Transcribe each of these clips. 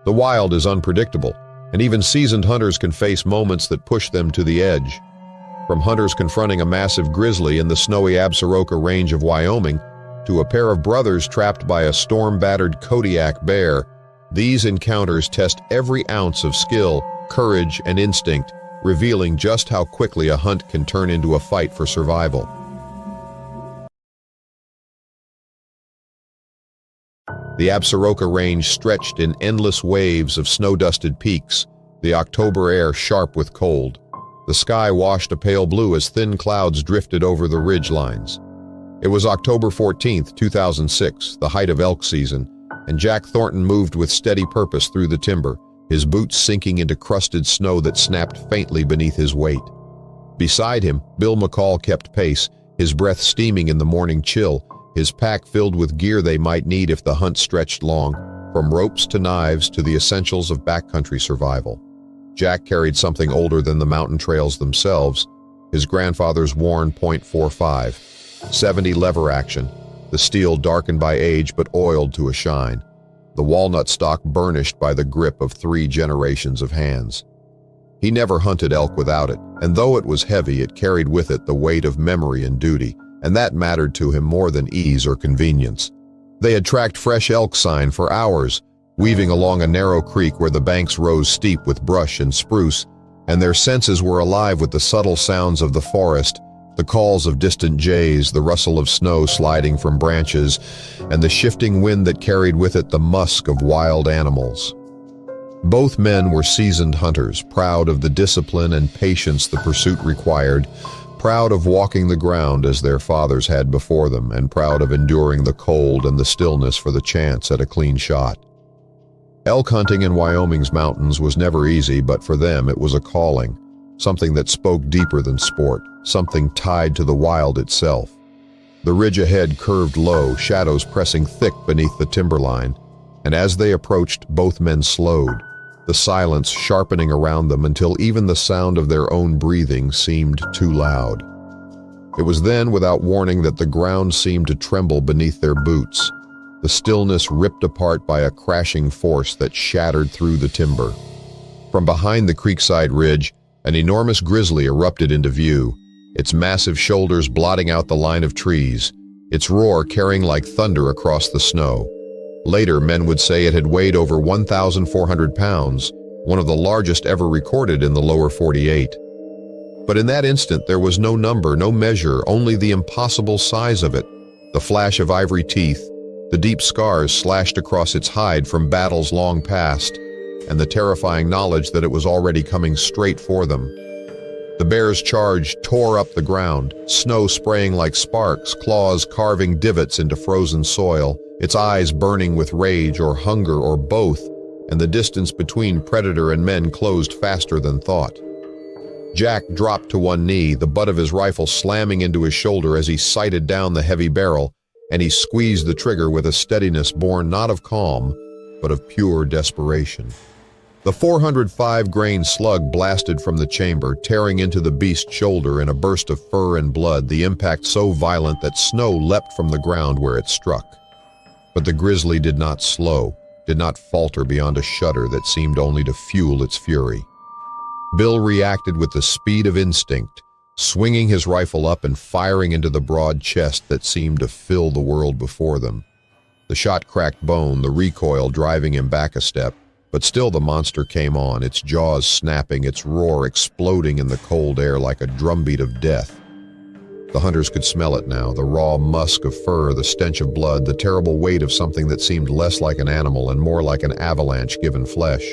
The wild is unpredictable, and even seasoned hunters can face moments that push them to the edge. From hunters confronting a massive grizzly in the snowy Absaroka Range of Wyoming to a pair of brothers trapped by a storm-battered Kodiak bear, these encounters test every ounce of skill, courage, and instinct, revealing just how quickly a hunt can turn into a fight for survival. The Absaroka Range stretched in endless waves of snow-dusted peaks, the October air sharp with cold. The sky washed a pale blue as thin clouds drifted over the ridge lines. It was October 14, 2006, the height of elk season, and Jack Thornton moved with steady purpose through the timber, his boots sinking into crusted snow that snapped faintly beneath his weight. Beside him, Bill McCall kept pace, his breath steaming in the morning chill, his pack filled with gear they might need if the hunt stretched long, from ropes to knives to the essentials of backcountry survival. Jack carried something older than the mountain trails themselves, his grandfather's worn .45, 70 lever action, the steel darkened by age but oiled to a shine, the walnut stock burnished by the grip of 3 generations of hands. He never hunted elk without it, and though it was heavy, it carried with it the weight of memory and duty, and that mattered to him more than ease or convenience. They had tracked fresh elk sign for hours, weaving along a narrow creek where the banks rose steep with brush and spruce, and their senses were alive with the subtle sounds of the forest, the calls of distant jays, the rustle of snow sliding from branches, and the shifting wind that carried with it the musk of wild animals. Both men were seasoned hunters, proud of the discipline and patience the pursuit required, proud of walking the ground as their fathers had before them, and proud of enduring the cold and the stillness for the chance at a clean shot. Elk hunting in Wyoming's mountains was never easy, but for them it was a calling, something that spoke deeper than sport, something tied to the wild itself. The ridge ahead curved low, shadows pressing thick beneath the timberline, and as they approached, both men slowed, the silence sharpening around them until even the sound of their own breathing seemed too loud. It was then, without warning, that the ground seemed to tremble beneath their boots, the stillness ripped apart by a crashing force that shattered through the timber. From behind the creekside ridge, an enormous grizzly erupted into view, its massive shoulders blotting out the line of trees, its roar carrying like thunder across the snow. Later, men would say it had weighed over 1,400 pounds, one of the largest ever recorded in the lower 48. But in that instant, there was no number, no measure, only the impossible size of it, the flash of ivory teeth, the deep scars slashed across its hide from battles long past, and the terrifying knowledge that it was already coming straight for them. The bear's charge tore up the ground, snow spraying like sparks, claws carving divots into frozen soil, its eyes burning with rage or hunger or both, and the distance between predator and men closed faster than thought. Jack dropped to one knee, the butt of his rifle slamming into his shoulder as he sighted down the heavy barrel, and he squeezed the trigger with a steadiness born not of calm, but of pure desperation. The 405-grain slug blasted from the chamber, tearing into the beast's shoulder in a burst of fur and blood, the impact so violent that snow leapt from the ground where it struck. But the grizzly did not slow, did not falter beyond a shudder that seemed only to fuel its fury. Bill reacted with the speed of instinct, swinging his rifle up and firing into the broad chest that seemed to fill the world before them. The shot cracked bone, the recoil driving him back a step, but still the monster came on, its jaws snapping, its roar exploding in the cold air like a drumbeat of death. The hunters could smell it now, the raw musk of fur, the stench of blood, the terrible weight of something that seemed less like an animal and more like an avalanche given flesh.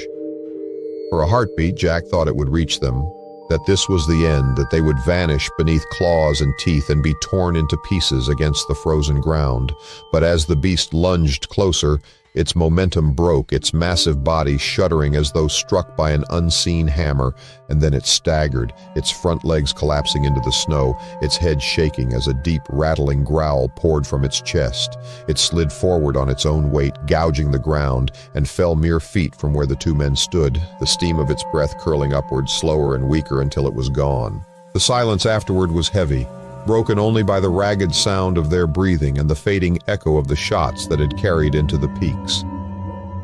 For a heartbeat, Jack thought it would reach them, that this was the end, that they would vanish beneath claws and teeth and be torn into pieces against the frozen ground. But as the beast lunged closer, its momentum broke, its massive body shuddering as though struck by an unseen hammer, and then it staggered, its front legs collapsing into the snow, its head shaking as a deep, rattling growl poured from its chest. It slid forward on its own weight, gouging the ground, and fell mere feet from where the two men stood, the steam of its breath curling upward slower and weaker until it was gone. The silence afterward was heavy, broken only by the ragged sound of their breathing and the fading echo of the shots that had carried into the peaks.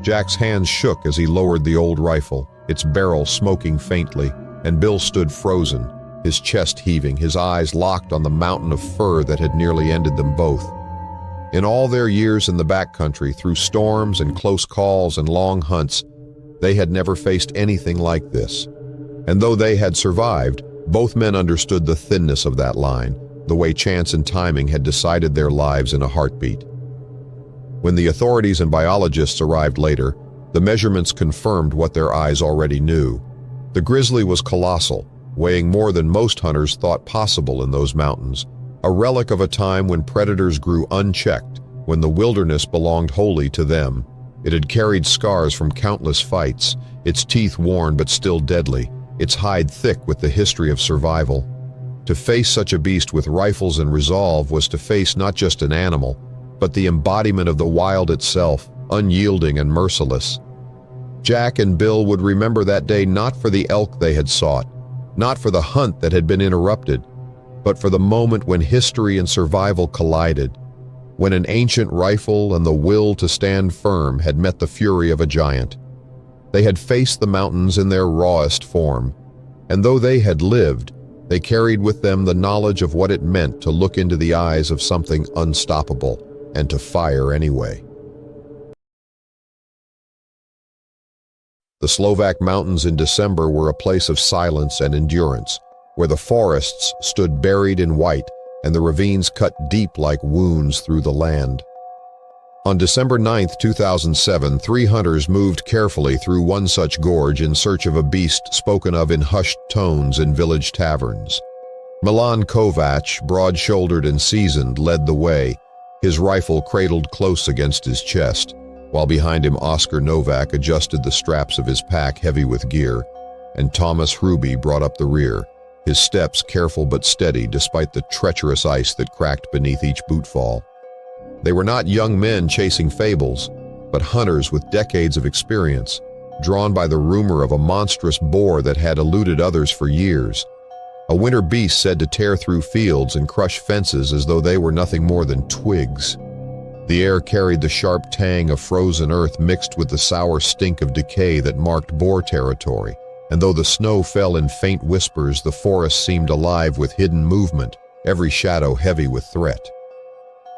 Jack's hands shook as he lowered the old rifle, its barrel smoking faintly, and Bill stood frozen, his chest heaving, his eyes locked on the mountain of fur that had nearly ended them both. In all their years in the backcountry, through storms and close calls and long hunts, they had never faced anything like this. And though they had survived, both men understood the thinness of that line, the way chance and timing had decided their lives in a heartbeat. When the authorities and biologists arrived later, the measurements confirmed what their eyes already knew. The grizzly was colossal, weighing more than most hunters thought possible in those mountains, a relic of a time when predators grew unchecked, when the wilderness belonged wholly to them. It had carried scars from countless fights, its teeth worn but still deadly, its hide thick with the history of survival. To face such a beast with rifles and resolve was to face not just an animal, but the embodiment of the wild itself, unyielding and merciless. Jack and Bill would remember that day not for the elk they had sought, not for the hunt that had been interrupted, but for the moment when history and survival collided, when an ancient rifle and the will to stand firm had met the fury of a giant. They had faced the mountains in their rawest form, and though they had lived, they carried with them the knowledge of what it meant to look into the eyes of something unstoppable and to fire anyway. The Slovak mountains in December were a place of silence and endurance, where the forests stood buried in white and the ravines cut deep like wounds through the land. On December 9, 2007, 3 hunters moved carefully through one such gorge in search of a beast spoken of in hushed tones in village taverns. Milan Kovac, broad-shouldered and seasoned, led the way, his rifle cradled close against his chest, while behind him Oscar Novak adjusted the straps of his pack heavy with gear, and Thomas Hruby brought up the rear, his steps careful but steady despite the treacherous ice that cracked beneath each bootfall. They were not young men chasing fables, but hunters with decades of experience, drawn by the rumor of a monstrous boar that had eluded others for years. A winter beast said to tear through fields and crush fences as though they were nothing more than twigs. The air carried the sharp tang of frozen earth mixed with the sour stink of decay that marked boar territory, and though the snow fell in faint whispers, the forest seemed alive with hidden movement, every shadow heavy with threat.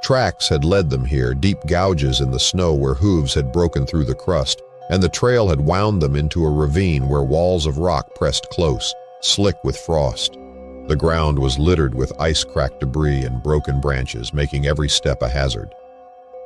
Tracks had led them here, deep gouges in the snow where hooves had broken through the crust, and the trail had wound them into a ravine where walls of rock pressed close, slick with frost. The ground was littered with ice-cracked debris and broken branches, making every step a hazard.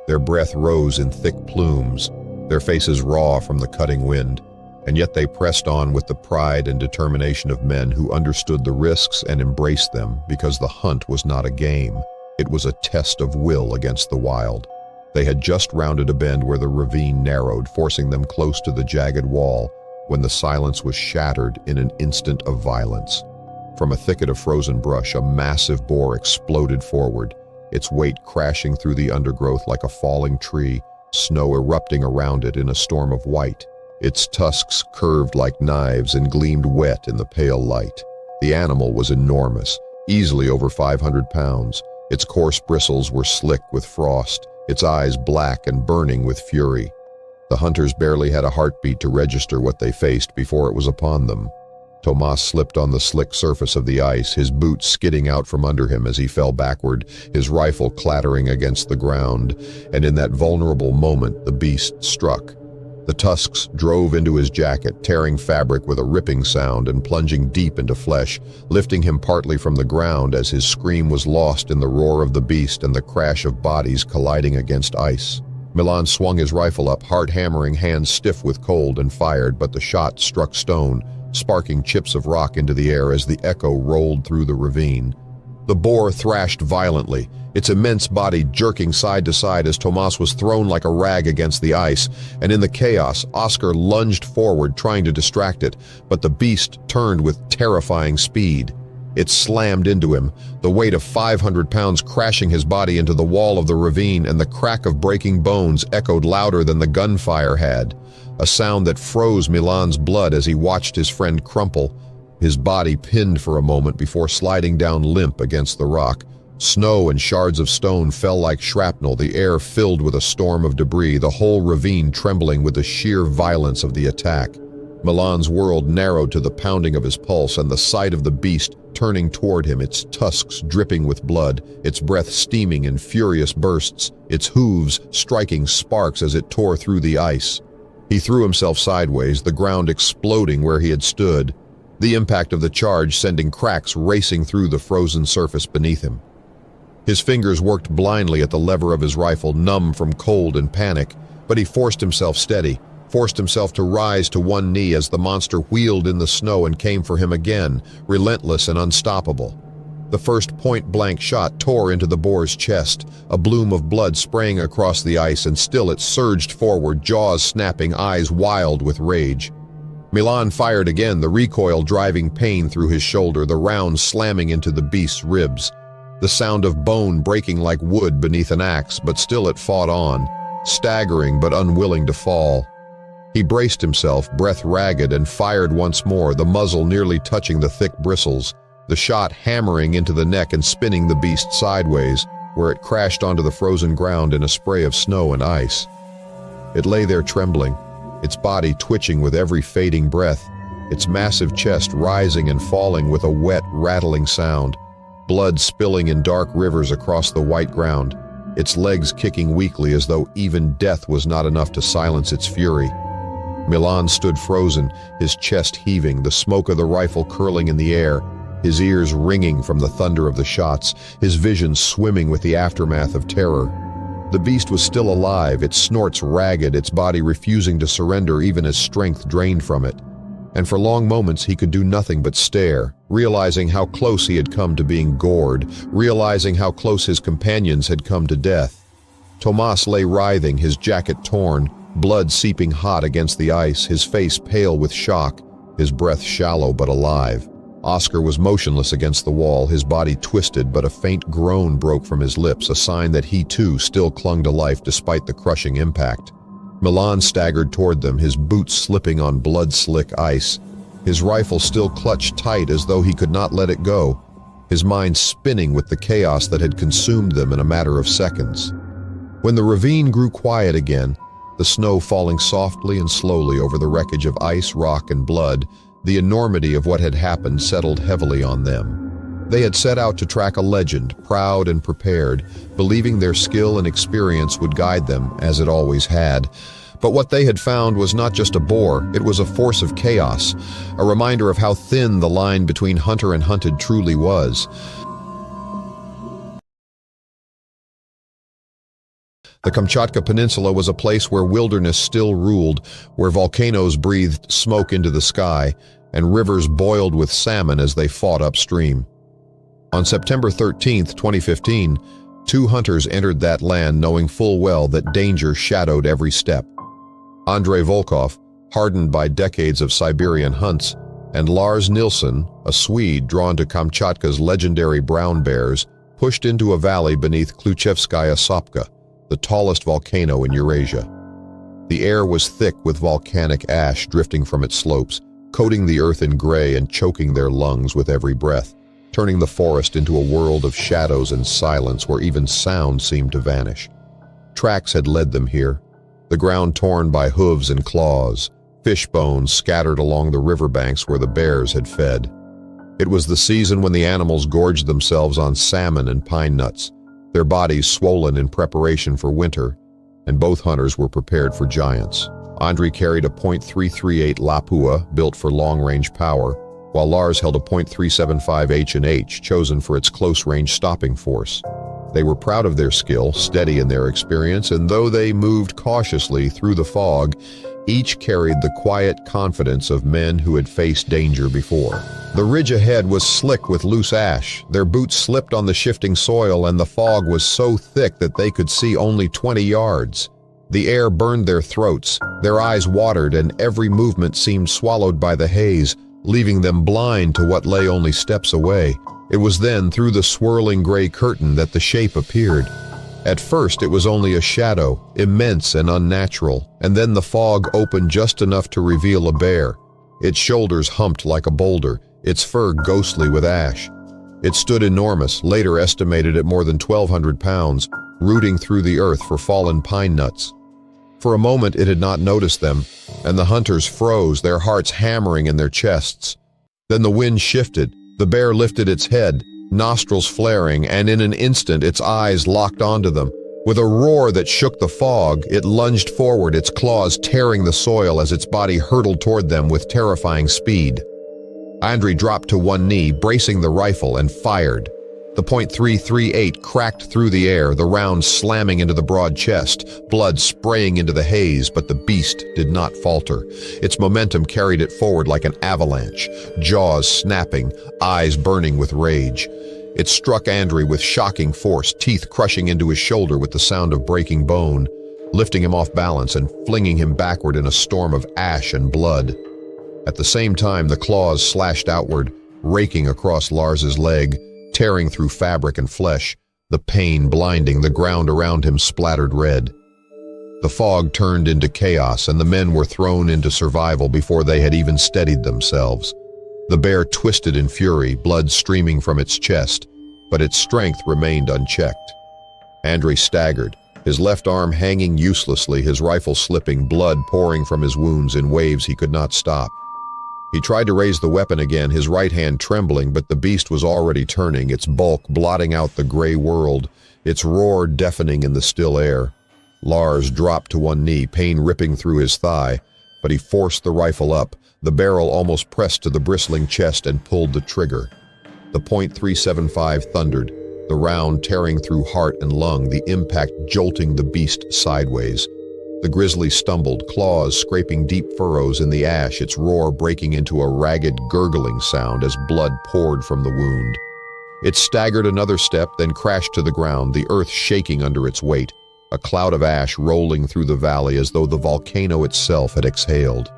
Their breath rose in thick plumes, their faces raw from the cutting wind, and yet they pressed on with the pride and determination of men who understood the risks and embraced them because the hunt was not a game. It was a test of will against the wild. They had just rounded a bend where the ravine narrowed, forcing them close to the jagged wall, when the silence was shattered in an instant of violence. From a thicket of frozen brush, a massive boar exploded forward, its weight crashing through the undergrowth like a falling tree, snow erupting around it in a storm of white. Its tusks curved like knives and gleamed wet in the pale light. The animal was enormous, easily over 500 pounds. Its coarse bristles were slick with frost, its eyes black and burning with fury. The hunters barely had a heartbeat to register what they faced before it was upon them. Tomas slipped on the slick surface of the ice, his boots skidding out from under him as he fell backward, his rifle clattering against the ground, and in that vulnerable moment the beast struck. The tusks drove into his jacket, tearing fabric with a ripping sound and plunging deep into flesh, lifting him partly from the ground as his scream was lost in the roar of the beast and the crash of bodies colliding against ice. Milan swung his rifle up, heart-hammering, hands stiff with cold, and fired, but the shot struck stone, sparking chips of rock into the air as the echo rolled through the ravine. The boar thrashed violently, its immense body jerking side to side as Tomas was thrown like a rag against the ice, and in the chaos, Oscar lunged forward trying to distract it, but the beast turned with terrifying speed. It slammed into him, the weight of 500 pounds crashing his body into the wall of the ravine, and the crack of breaking bones echoed louder than the gunfire had, a sound that froze Milan's blood as he watched his friend crumple, his body pinned for a moment before sliding down limp against the rock, Snow and shards of stone fell like shrapnel, the air filled with a storm of debris, the whole ravine trembling with the sheer violence of the attack. Milan's world narrowed to the pounding of his pulse and the sight of the beast turning toward him, its tusks dripping with blood, its breath steaming in furious bursts, its hooves striking sparks as it tore through the ice. He threw himself sideways, the ground exploding where he had stood, the impact of the charge sending cracks racing through the frozen surface beneath him. His fingers worked blindly at the lever of his rifle, numb from cold and panic, but he forced himself steady, forced himself to rise to one knee as the monster wheeled in the snow and came for him again, relentless and unstoppable. The first point-blank shot tore into the boar's chest, a bloom of blood spraying across the ice, and still it surged forward, jaws snapping, eyes wild with rage. Milan fired again, the recoil driving pain through his shoulder, the round slamming into the beast's ribs. The sound of bone breaking like wood beneath an axe, but still it fought on, staggering but unwilling to fall. He braced himself, breath ragged, and fired once more, the muzzle nearly touching the thick bristles, the shot hammering into the neck and spinning the beast sideways, where it crashed onto the frozen ground in a spray of snow and ice. It lay there trembling, its body twitching with every fading breath, its massive chest rising and falling with a wet, rattling sound, blood spilling in dark rivers across the white ground, its legs kicking weakly as though even death was not enough to silence its fury. Milan stood frozen, his chest heaving, the smoke of the rifle curling in the air, his ears ringing from the thunder of the shots, his vision swimming with the aftermath of terror. The beast was still alive, its snorts ragged, its body refusing to surrender even as strength drained from it. And for long moments he could do nothing but stare, realizing how close he had come to being gored, realizing how close his companions had come to death. Tomas lay writhing, his jacket torn, blood seeping hot against the ice, his face pale with shock, his breath shallow but alive. Oscar was motionless against the wall, his body twisted, but a faint groan broke from his lips, a sign that he too still clung to life despite the crushing impact. Milan staggered toward them, his boots slipping on blood-slick ice, his rifle still clutched tight as though he could not let it go, his mind spinning with the chaos that had consumed them in a matter of seconds. When the ravine grew quiet again, the snow falling softly and slowly over the wreckage of ice, rock, and blood, the enormity of what had happened settled heavily on them. They had set out to track a legend, proud and prepared, believing their skill and experience would guide them, as it always had. But what they had found was not just a boar, it was a force of chaos, a reminder of how thin the line between hunter and hunted truly was. The Kamchatka Peninsula was a place where wilderness still ruled, where volcanoes breathed smoke into the sky, and rivers boiled with salmon as they fought upstream. On September 13, 2015, 2 hunters entered that land knowing full well that danger shadowed every step. Andrei Volkov, hardened by decades of Siberian hunts, and Lars Nilsson, a Swede drawn to Kamchatka's legendary brown bears, pushed into a valley beneath Kluchevskaya Sopka, the tallest volcano in Eurasia. The air was thick with volcanic ash drifting from its slopes, coating the earth in gray and choking their lungs with every breath, turning the forest into a world of shadows and silence where even sound seemed to vanish. Tracks had led them here, the ground torn by hooves and claws, fish bones scattered along the riverbanks where the bears had fed. It was the season when the animals gorged themselves on salmon and pine nuts, their bodies swollen in preparation for winter, and both hunters were prepared for giants. Andrei carried a .338 Lapua, built for long-range power, while Lars held a .375 H&H, chosen for its close-range stopping force. They were proud of their skill, steady in their experience, and though they moved cautiously through the fog, each carried the quiet confidence of men who had faced danger before. The ridge ahead was slick with loose ash, their boots slipped on the shifting soil, and the fog was so thick that they could see only 20 yards. The air burned their throats, their eyes watered, and every movement seemed swallowed by the haze, leaving them blind to what lay only steps away. It was then, through the swirling gray curtain, that the shape appeared. At first it was only a shadow, immense and unnatural, and then the fog opened just enough to reveal a bear, its shoulders humped like a boulder, its fur ghostly with ash. It stood enormous, later estimated at more than 1,200 pounds, rooting through the earth for fallen pine nuts. For a moment it had not noticed them, and the hunters froze, their hearts hammering in their chests. Then the wind shifted, the bear lifted its head, nostrils flaring, and in an instant its eyes locked onto them. With a roar that shook the fog, it lunged forward, its claws tearing the soil as its body hurtled toward them with terrifying speed. Andre dropped to one knee, bracing the rifle, and fired. The .338 cracked through the air, the round slamming into the broad chest, blood spraying into the haze, but the beast did not falter. Its momentum carried it forward like an avalanche, jaws snapping, eyes burning with rage. It struck Andre with shocking force, teeth crushing into his shoulder with the sound of breaking bone, lifting him off balance and flinging him backward in a storm of ash and blood. At the same time, the claws slashed outward, raking across Lars's leg, tearing through fabric and flesh, the pain blinding, the ground around him splattered red. The fog turned into chaos, and the men were thrown into survival before they had even steadied themselves. The bear twisted in fury, blood streaming from its chest, but its strength remained unchecked. Andre staggered, his left arm hanging uselessly, his rifle slipping, blood pouring from his wounds in waves he could not stop. He tried to raise the weapon again, his right hand trembling, but the beast was already turning, its bulk blotting out the gray world, its roar deafening in the still air. Lars dropped to one knee, pain ripping through his thigh, but he forced the rifle up, the barrel almost pressed to the bristling chest, and pulled the trigger. The .375 thundered, the round tearing through heart and lung, the impact jolting the beast sideways. The grizzly stumbled, claws scraping deep furrows in the ash, its roar breaking into a ragged, gurgling sound as blood poured from the wound. It staggered another step, then crashed to the ground, the earth shaking under its weight, a cloud of ash rolling through the valley as though the volcano itself had exhaled.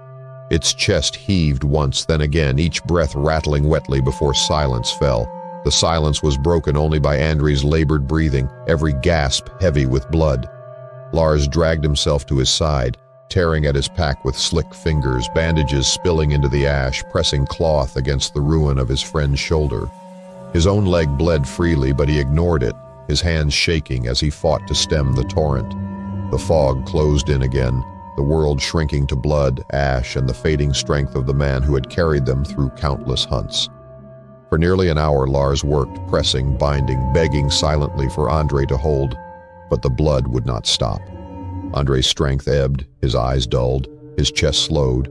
Its chest heaved once, then again, each breath rattling wetly before silence fell. The silence was broken only by Andre's labored breathing, every gasp heavy with blood. Lars dragged himself to his side, tearing at his pack with slick fingers, bandages spilling into the ash, pressing cloth against the ruin of his friend's shoulder. His own leg bled freely, but he ignored it, his hands shaking as he fought to stem the torrent. The fog closed in again, the world shrinking to blood, ash, and the fading strength of the man who had carried them through countless hunts. For nearly an hour Lars worked, pressing, binding, begging silently for Andre to hold, but the blood would not stop. Andre's strength ebbed, his eyes dulled, his chest slowed,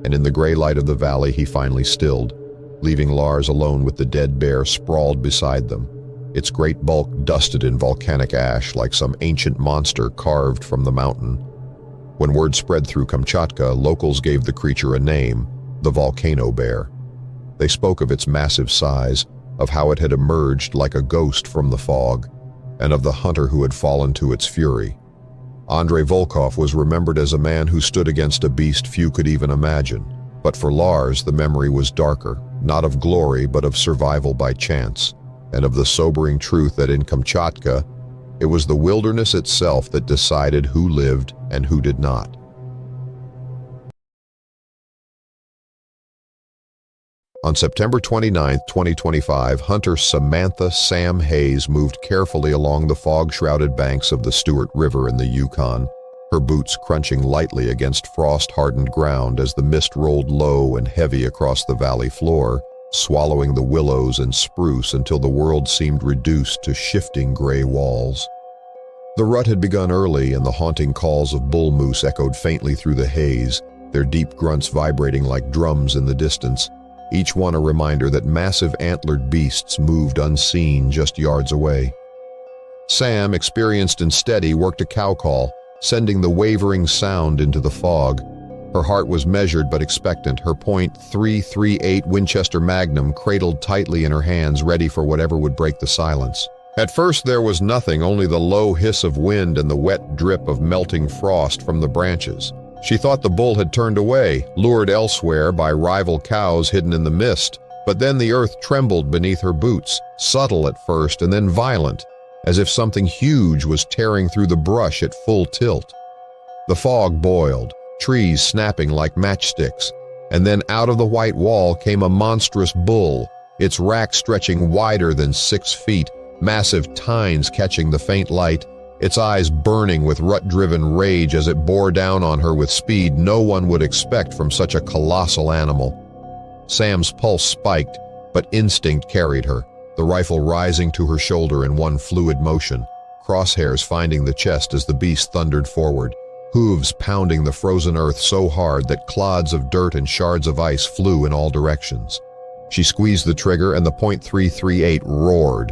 and in the gray light of the valley he finally stilled, leaving Lars alone with the dead bear sprawled beside them, its great bulk dusted in volcanic ash like some ancient monster carved from the mountain. When word spread through Kamchatka, locals gave the creature a name, the volcano bear. They spoke of its massive size, of how it had emerged like a ghost from the fog, and of the hunter who had fallen to its fury. Andre Volkov was remembered as a man who stood against a beast few could even imagine. But for Lars, the memory was darker, not of glory, but of survival by chance, and of the sobering truth that in Kamchatka, it was the wilderness itself that decided who lived and who did not. On September 29, 2025, hunter Samantha Sam Hayes moved carefully along the fog-shrouded banks of the Stewart River in the Yukon, her boots crunching lightly against frost-hardened ground as the mist rolled low and heavy across the valley floor, swallowing the willows and spruce until the world seemed reduced to shifting gray walls. The rut had begun early, and the haunting calls of bull moose echoed faintly through the haze, their deep grunts vibrating like drums in the distance, each one a reminder that massive antlered beasts moved unseen just yards away. Sam, experienced and steady, worked a cow call, sending the wavering sound into the fog. Her heart was measured but expectant, her .338 Winchester Magnum cradled tightly in her hands, ready for whatever would break the silence. At first there was nothing, only the low hiss of wind and the wet drip of melting frost from the branches. She thought the bull had turned away, lured elsewhere by rival cows hidden in the mist, but then the earth trembled beneath her boots, subtle at first and then violent, as if something huge was tearing through the brush at full tilt. The fog boiled, trees snapping like matchsticks, and then out of the white wall came a monstrous bull, its rack stretching wider than 6 feet, massive tines catching the faint light, its eyes burning with rut-driven rage as it bore down on her with speed no one would expect from such a colossal animal. Sam's pulse spiked, but instinct carried her, the rifle rising to her shoulder in one fluid motion, crosshairs finding the chest as the beast thundered forward, hooves pounding the frozen earth so hard that clods of dirt and shards of ice flew in all directions. She squeezed the trigger and the .338 roared,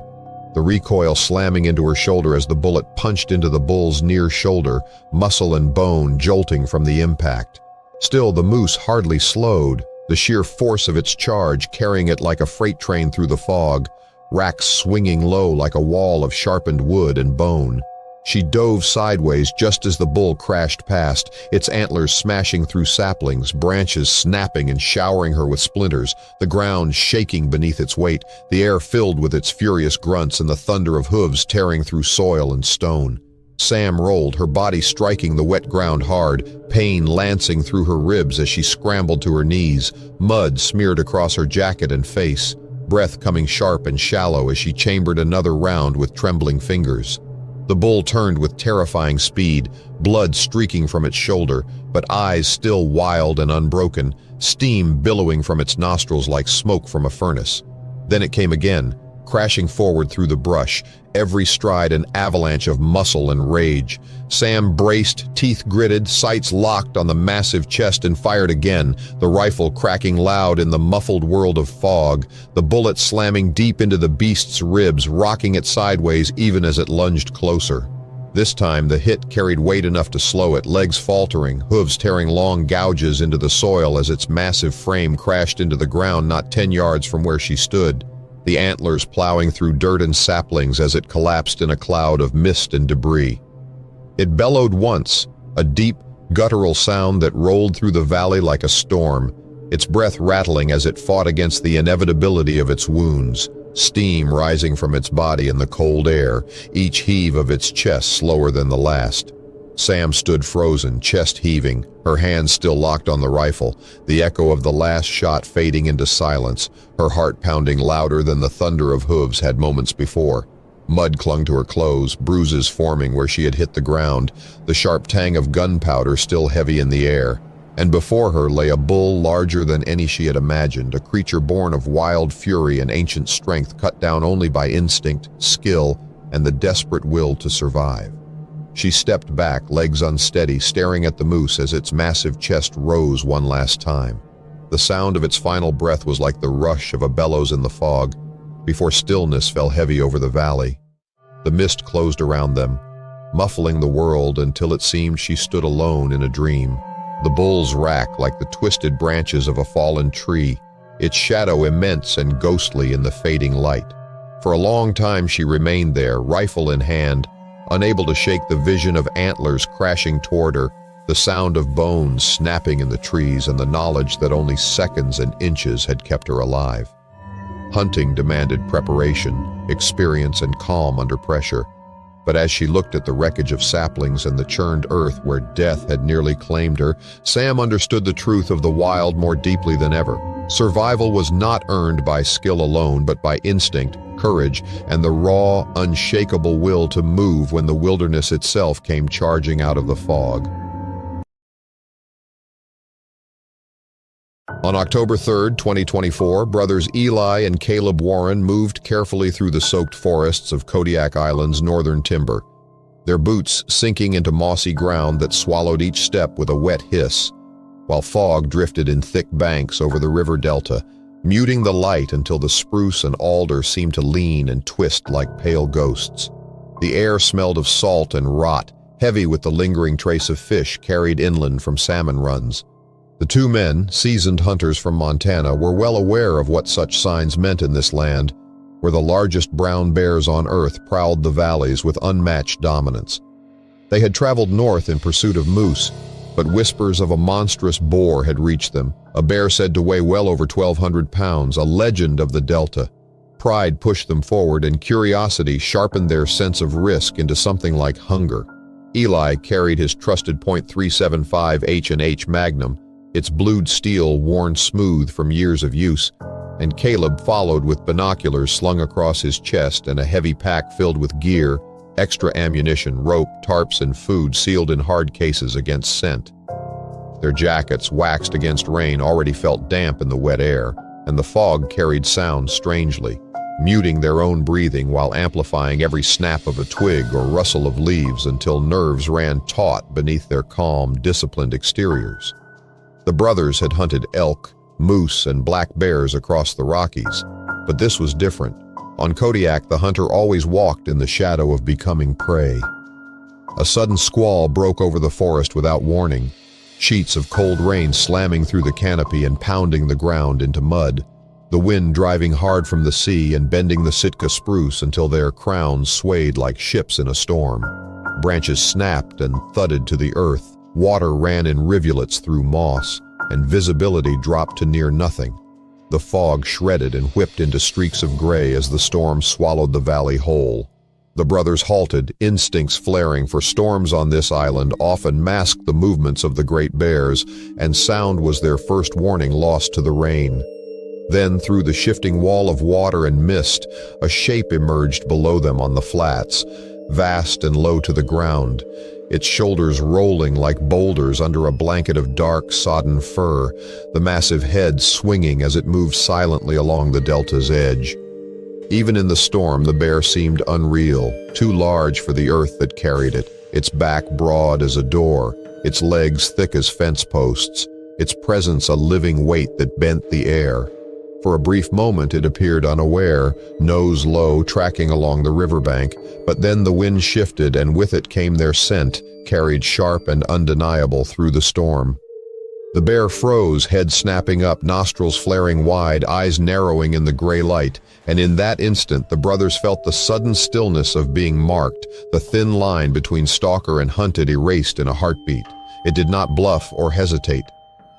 the recoil slamming into her shoulder as the bullet punched into the bull's near shoulder, muscle and bone jolting from the impact. Still, the moose hardly slowed, the sheer force of its charge carrying it like a freight train through the fog, racks swinging low like a wall of sharpened wood and bone. She dove sideways just as the bull crashed past, its antlers smashing through saplings, branches snapping and showering her with splinters, the ground shaking beneath its weight, the air filled with its furious grunts and the thunder of hooves tearing through soil and stone. Sam rolled, her body striking the wet ground hard, pain lancing through her ribs as she scrambled to her knees, mud smeared across her jacket and face, breath coming sharp and shallow as she chambered another round with trembling fingers. The bull turned with terrifying speed, blood streaking from its shoulder, but eyes still wild and unbroken, steam billowing from its nostrils like smoke from a furnace. Then it came again, crashing forward through the brush, every stride an avalanche of muscle and rage. Sam braced, teeth gritted, sights locked on the massive chest and fired again, the rifle cracking loud in the muffled world of fog, the bullet slamming deep into the beast's ribs, rocking it sideways even as it lunged closer. This time the hit carried weight enough to slow it, legs faltering, hooves tearing long gouges into the soil as its massive frame crashed into the ground not 10 yards from where she stood, the antlers plowing through dirt and saplings as it collapsed in a cloud of mist and debris. It bellowed once, a deep, guttural sound that rolled through the valley like a storm, its breath rattling as it fought against the inevitability of its wounds, steam rising from its body in the cold air, each heave of its chest slower than the last. Sam stood frozen, chest heaving, her hands still locked on the rifle, the echo of the last shot fading into silence, her heart pounding louder than the thunder of hooves had moments before. Mud clung to her clothes, bruises forming where she had hit the ground, the sharp tang of gunpowder still heavy in the air. And before her lay a bull larger than any she had imagined, a creature born of wild fury and ancient strength cut down only by instinct, skill, and the desperate will to survive. She stepped back, legs unsteady, staring at the moose as its massive chest rose one last time. The sound of its final breath was like the rush of a bellows in the fog, before stillness fell heavy over the valley. The mist closed around them, muffling the world until it seemed she stood alone in a dream. The bull's rack like the twisted branches of a fallen tree, its shadow immense and ghostly in the fading light. For a long time she remained there, rifle in hand, unable to shake the vision of antlers crashing toward her, the sound of bones snapping in the trees, and the knowledge that only seconds and inches had kept her alive. Hunting demanded preparation, experience, and calm under pressure. But as she looked at the wreckage of saplings and the churned earth where death had nearly claimed her, Sam understood the truth of the wild more deeply than ever. Survival was not earned by skill alone, but by instinct, courage, and the raw, unshakable will to move when the wilderness itself came charging out of the fog. On October 3, 2024, brothers Eli and Caleb Warren moved carefully through the soaked forests of Kodiak Island's northern timber, their boots sinking into mossy ground that swallowed each step with a wet hiss, while fog drifted in thick banks over the river delta, muting the light until the spruce and alder seemed to lean and twist like pale ghosts. The air smelled of salt and rot, heavy with the lingering trace of fish carried inland from salmon runs. The two men, seasoned hunters from Montana, were well aware of what such signs meant in this land, where the largest brown bears on earth prowled the valleys with unmatched dominance. They had traveled north in pursuit of moose, but whispers of a monstrous boar had reached them, a bear said to weigh well over 1,200 pounds, a legend of the Delta. Pride pushed them forward, and curiosity sharpened their sense of risk into something like hunger. Eli carried his trusted .375 H&H Magnum, its blued steel worn smooth from years of use, and Caleb followed with binoculars slung across his chest and a heavy pack filled with gear, extra ammunition, rope, tarps, and food sealed in hard cases against scent. Their jackets, waxed against rain, already felt damp in the wet air, and the fog carried sound strangely, muting their own breathing while amplifying every snap of a twig or rustle of leaves until nerves ran taut beneath their calm, disciplined exteriors. The brothers had hunted elk, moose, and black bears across the Rockies, but this was different. On Kodiak, the hunter always walked in the shadow of becoming prey. A sudden squall broke over the forest without warning, sheets of cold rain slamming through the canopy and pounding the ground into mud, the wind driving hard from the sea and bending the Sitka spruce until their crowns swayed like ships in a storm. Branches snapped and thudded to the earth, water ran in rivulets through moss, and visibility dropped to near nothing. The fog shredded and whipped into streaks of gray as the storm swallowed the valley whole. The brothers halted, instincts flaring, for storms on this island often masked the movements of the great bears, and sound was their first warning lost to the rain. Then, through the shifting wall of water and mist, a shape emerged below them on the flats, vast and low to the ground, its shoulders rolling like boulders under a blanket of dark, sodden fur, the massive head swinging as it moved silently along the delta's edge. Even in the storm, the bear seemed unreal, too large for the earth that carried it, its back broad as a door, its legs thick as fence posts, its presence a living weight that bent the air. For a brief moment it appeared unaware, nose low, tracking along the riverbank, but then the wind shifted and with it came their scent, carried sharp and undeniable through the storm. The bear froze, head snapping up, nostrils flaring wide, eyes narrowing in the gray light, and in that instant the brothers felt the sudden stillness of being marked, the thin line between stalker and hunted erased in a heartbeat. It did not bluff or hesitate.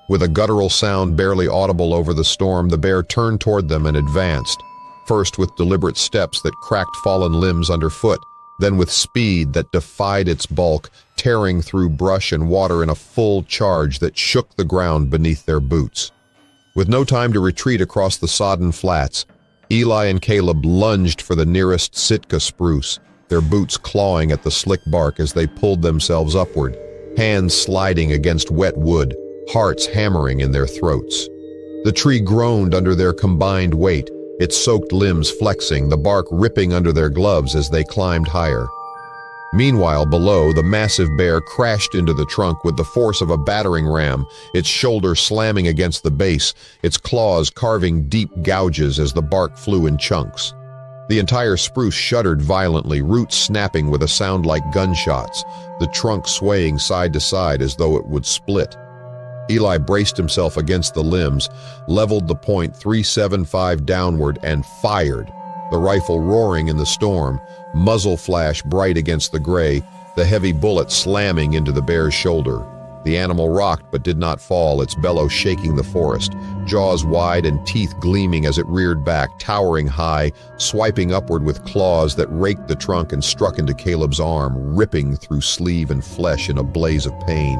With a guttural sound barely audible over the storm, the bear turned toward them and advanced, first with deliberate steps that cracked fallen limbs underfoot, then with speed that defied its bulk, tearing through brush and water in a full charge that shook the ground beneath their boots. With no time to retreat across the sodden flats, Eli and Caleb lunged for the nearest Sitka spruce, their boots clawing at the slick bark as they pulled themselves upward, hands sliding against wet wood, hearts hammering in their throats. The tree groaned under their combined weight, its soaked limbs flexing, the bark ripping under their gloves as they climbed higher. Meanwhile, below, the massive bear crashed into the trunk with the force of a battering ram, its shoulder slamming against the base, its claws carving deep gouges as the bark flew in chunks. The entire spruce shuddered violently, roots snapping with a sound like gunshots, the trunk swaying side to side as though it would split. Eli braced himself against the limbs, leveled the .375 downward, and fired, the rifle roaring in the storm, muzzle flash bright against the gray, the heavy bullet slamming into the bear's shoulder. The animal rocked but did not fall, its bellow shaking the forest, jaws wide and teeth gleaming as it reared back, towering high, swiping upward with claws that raked the trunk and struck into Caleb's arm, ripping through sleeve and flesh in a blaze of pain.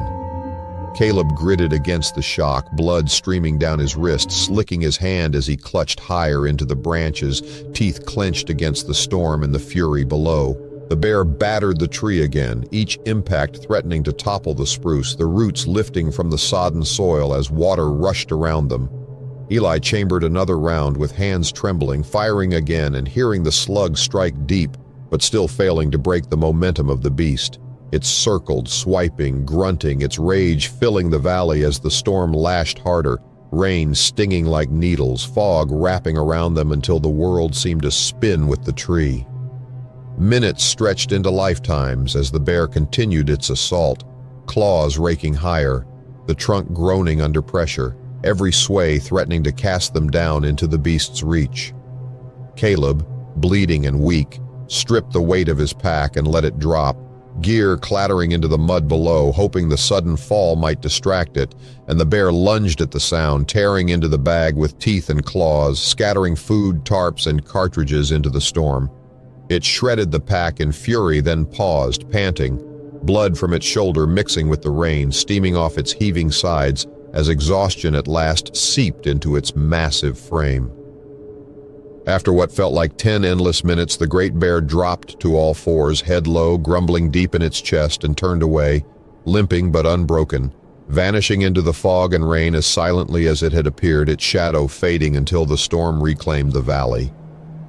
Caleb gritted against the shock, blood streaming down his wrist, slicking his hand as he clutched higher into the branches, teeth clenched against the storm and the fury below. The bear battered the tree again, each impact threatening to topple the spruce, the roots lifting from the sodden soil as water rushed around them. Eli chambered another round with hands trembling, firing again and hearing the slug strike deep, but still failing to break the momentum of the beast. It circled, swiping, grunting, its rage filling the valley as the storm lashed harder, rain stinging like needles, fog wrapping around them until the world seemed to spin with the tree. Minutes stretched into lifetimes as the bear continued its assault, claws raking higher, the trunk groaning under pressure, every sway threatening to cast them down into the beast's reach. Caleb, bleeding and weak, stripped the weight of his pack and let it drop, gear clattering into the mud below, hoping the sudden fall might distract it, and the bear lunged at the sound, tearing into the bag with teeth and claws, scattering food, tarps, and cartridges into the storm. It shredded the pack in fury, then paused, panting, blood from its shoulder mixing with the rain, steaming off its heaving sides as exhaustion at last seeped into its massive frame. After what felt like 10 endless minutes, the great bear dropped to all fours, head low, grumbling deep in its chest, and turned away, limping but unbroken, vanishing into the fog and rain as silently as it had appeared, its shadow fading until the storm reclaimed the valley.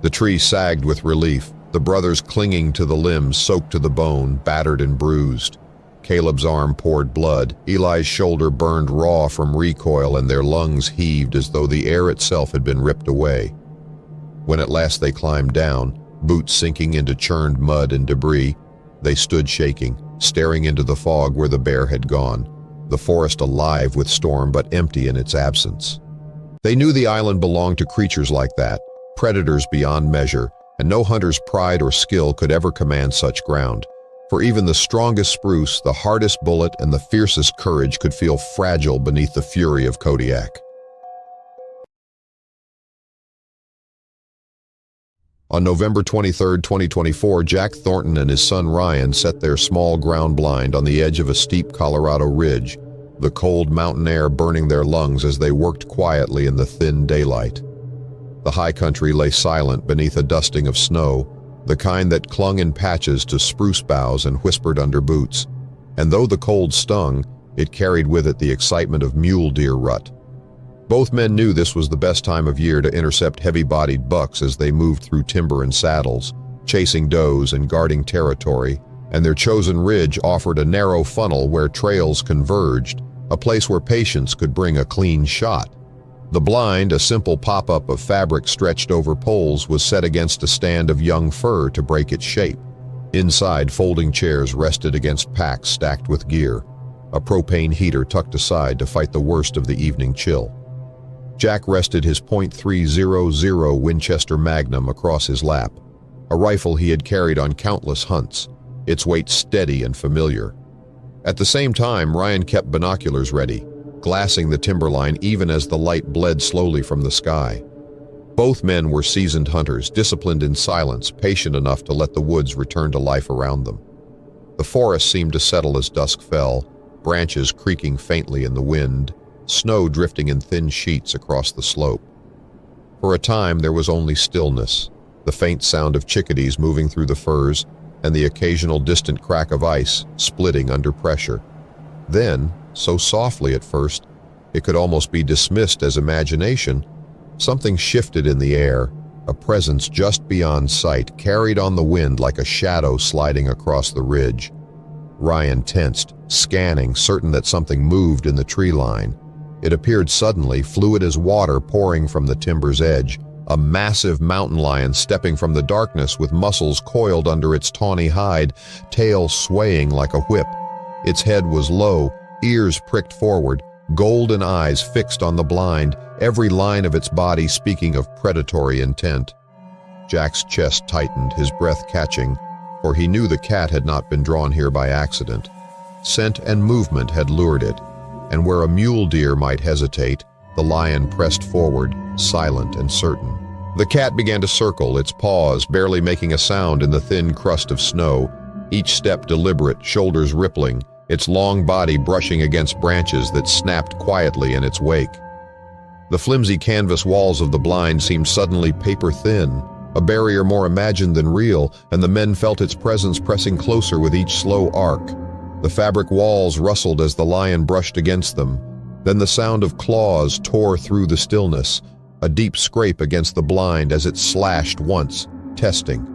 The tree sagged with relief, the brothers clinging to the limbs, soaked to the bone, battered and bruised. Caleb's arm poured blood, Eli's shoulder burned raw from recoil, and their lungs heaved as though the air itself had been ripped away. When at last they climbed down, boots sinking into churned mud and debris, they stood shaking, staring into the fog where the bear had gone, the forest alive with storm but empty in its absence. They knew the island belonged to creatures like that, predators beyond measure, and no hunter's pride or skill could ever command such ground. For even the strongest spruce, the hardest bullet, and the fiercest courage could feel fragile beneath the fury of Kodiak. On November 23, 2024, Jack Thornton and his son Ryan set their small ground blind on the edge of a steep Colorado ridge, the cold mountain air burning their lungs as they worked quietly in the thin daylight. The high country lay silent beneath a dusting of snow, the kind that clung in patches to spruce boughs and whispered under boots, and though the cold stung, it carried with it the excitement of mule deer rut. Both men knew this was the best time of year to intercept heavy-bodied bucks as they moved through timber and saddles, chasing does and guarding territory, and their chosen ridge offered a narrow funnel where trails converged, a place where patience could bring a clean shot. The blind, a simple pop-up of fabric stretched over poles, was set against a stand of young fir to break its shape. Inside, folding chairs rested against packs stacked with gear, a propane heater tucked aside to fight the worst of the evening chill. Jack rested his .300 Winchester Magnum across his lap, a rifle he had carried on countless hunts, its weight steady and familiar. At the same time, Ryan kept binoculars ready, glassing the timberline even as the light bled slowly from the sky. Both men were seasoned hunters, disciplined in silence, patient enough to let the woods return to life around them. The forest seemed to settle as dusk fell, branches creaking faintly in the wind, snow drifting in thin sheets across the slope. For a time there was only stillness, the faint sound of chickadees moving through the firs, and the occasional distant crack of ice splitting under pressure. Then, so softly at first, it could almost be dismissed as imagination, something shifted in the air, a presence just beyond sight, carried on the wind like a shadow sliding across the ridge. Ryan tensed, scanning, certain that something moved in the tree line. It appeared suddenly, fluid as water pouring from the timber's edge, a massive mountain lion stepping from the darkness with muscles coiled under its tawny hide, tail swaying like a whip. Its head was low, ears pricked forward, golden eyes fixed on the blind, every line of its body speaking of predatory intent. Jack's chest tightened, his breath catching, for he knew the cat had not been drawn here by accident. Scent and movement had lured it, and where a mule deer might hesitate, the lion pressed forward, silent and certain. The cat began to circle, its paws barely making a sound in the thin crust of snow, each step deliberate, shoulders rippling, its long body brushing against branches that snapped quietly in its wake. The flimsy canvas walls of the blind seemed suddenly paper-thin, a barrier more imagined than real, and the men felt its presence pressing closer with each slow arc. The fabric walls rustled as the lion brushed against them. Then the sound of claws tore through the stillness, a deep scrape against the blind as it slashed once, testing.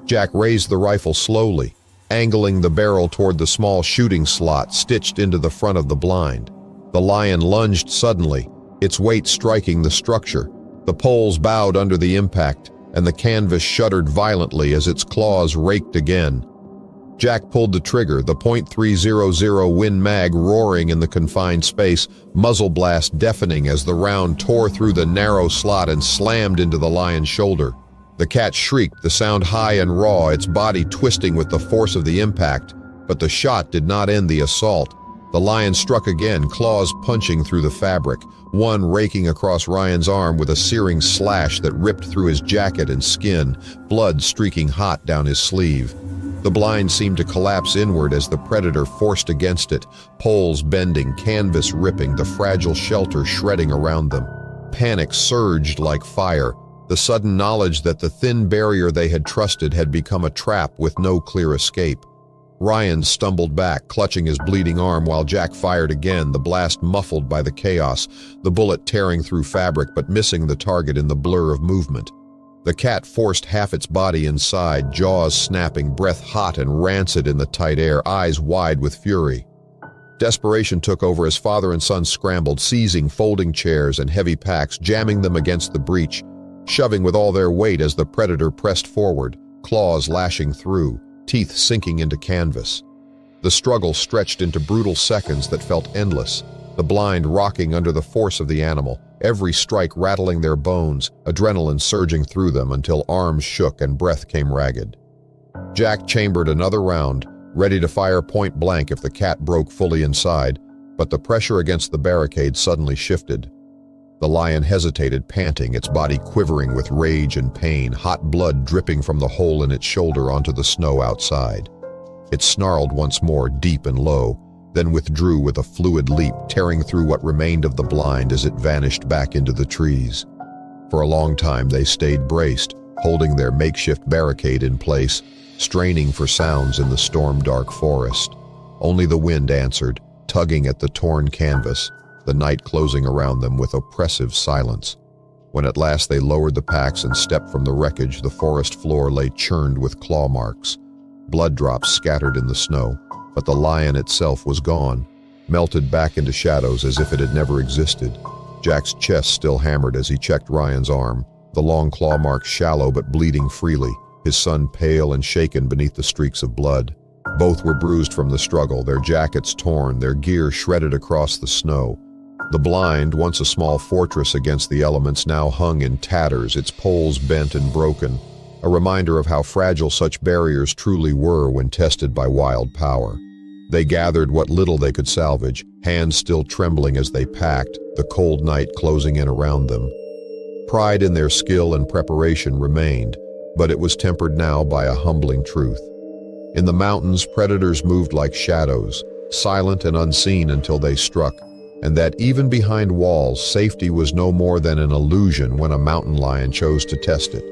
Jack raised the rifle slowly, angling the barrel toward the small shooting slot stitched into the front of the blind. The lion lunged suddenly, its weight striking the structure. The poles bowed under the impact, and the canvas shuddered violently as its claws raked again. Jack pulled the trigger, the .300 Win Mag roaring in the confined space, muzzle blast deafening as the round tore through the narrow slot and slammed into the lion's shoulder. The cat shrieked, the sound high and raw, its body twisting with the force of the impact, but the shot did not end the assault. The lion struck again, claws punching through the fabric, one raking across Ryan's arm with a searing slash that ripped through his jacket and skin, blood streaking hot down his sleeve. The blind seemed to collapse inward as the predator forced against it, poles bending, canvas ripping, the fragile shelter shredding around them. Panic surged like fire. The sudden knowledge that the thin barrier they had trusted had become a trap with no clear escape. Ryan stumbled back, clutching his bleeding arm while Jack fired again, the blast muffled by the chaos, the bullet tearing through fabric but missing the target in the blur of movement. The cat forced half its body inside, jaws snapping, breath hot and rancid in the tight air, eyes wide with fury. Desperation took over as father and son scrambled, seizing folding chairs and heavy packs, jamming them against the breach, shoving with all their weight as the predator pressed forward, claws lashing through, teeth sinking into canvas. The struggle stretched into brutal seconds that felt endless, the blind rocking under the force of the animal, every strike rattling their bones, adrenaline surging through them until arms shook and breath came ragged. Jack chambered another round, ready to fire point blank if the cat broke fully inside, but the pressure against the barricade suddenly shifted. The lion hesitated, panting, its body quivering with rage and pain, hot blood dripping from the hole in its shoulder onto the snow outside. It snarled once more, deep and low, then withdrew with a fluid leap, tearing through what remained of the blind as it vanished back into the trees. For a long time they stayed braced, holding their makeshift barricade in place, straining for sounds in the storm-dark forest. Only the wind answered, tugging at the torn canvas, the night closing around them with oppressive silence. When at last they lowered the packs and stepped from the wreckage, the forest floor lay churned with claw marks. Blood drops scattered in the snow, but the lion itself was gone, melted back into shadows as if it had never existed. Jack's chest still hammered as he checked Ryan's arm, the long claw marks shallow but bleeding freely, his son pale and shaken beneath the streaks of blood. Both were bruised from the struggle, their jackets torn, their gear shredded across the snow. The blind, once a small fortress against the elements, now hung in tatters, its poles bent and broken, a reminder of how fragile such barriers truly were when tested by wild power. They gathered what little they could salvage, hands still trembling as they packed, the cold night closing in around them. Pride in their skill and preparation remained, but it was tempered now by a humbling truth. In the mountains, predators moved like shadows, silent and unseen until they struck, and that even behind walls, safety was no more than an illusion when a mountain lion chose to test it.